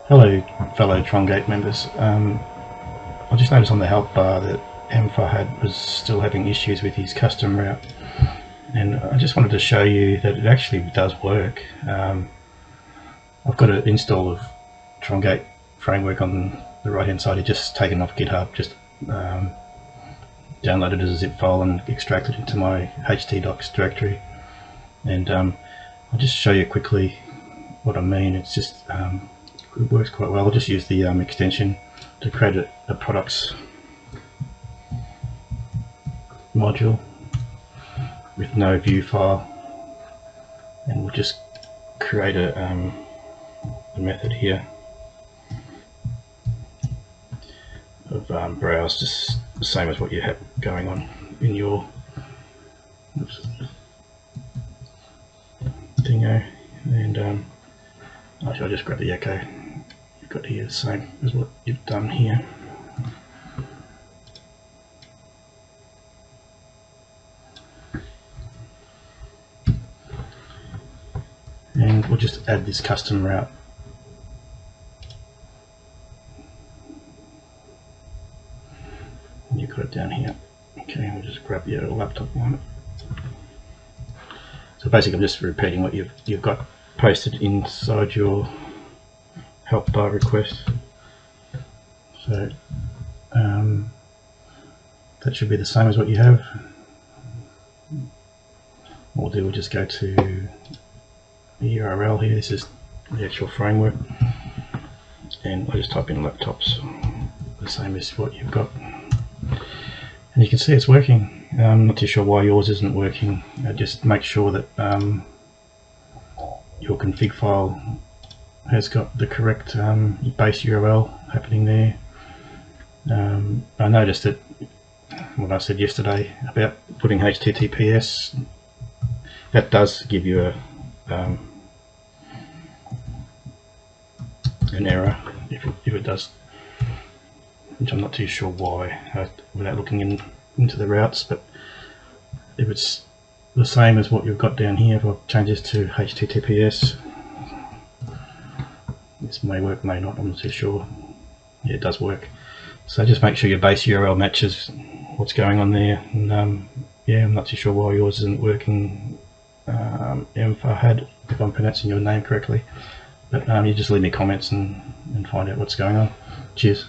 Hello fellow Trongate members. I just noticed on the help bar that Farhad was still having issues with his custom route, and I just wanted to show you that it actually does work. I've got an install of Trongate framework on the right hand side. It's just taken off GitHub, just downloaded it as a zip file and extracted it into my htdocs directory, and I'll just show you quickly what I mean. It's just it works quite well. I'll just use the extension to create a products module with no view file, and we'll just create a method here of browse, just the same as what you have going on in your dingo. And actually I'll just grab the echo you've got here, the same as what you've done here. And we'll just add this custom route. And you've got it down here. Okay, we'll just grab your laptop one. So basically I'm just repeating what you've got posted inside your help bar request. So that should be the same as what you have. What we'll just go to the URL here. This is the actual framework, and I'll just type in laptops, the same as what you've got, and you can see it's working. I'm not too sure why yours isn't working. Just make sure that your config file has got the correct base URL happening there. I noticed that what I said yesterday about putting HTTPS, that does give you an error if it does, which I'm not too sure why without looking into the routes. But if it's the same as what you've got down here, if I change this to HTTPS, this may work, may not, I'm not too sure. Yeah, it does work. So just make sure your base URL matches what's going on there. And yeah, I'm not too sure why yours isn't working, Farhad, if I'm pronouncing your name correctly. But you just leave me comments and find out what's going on. Cheers.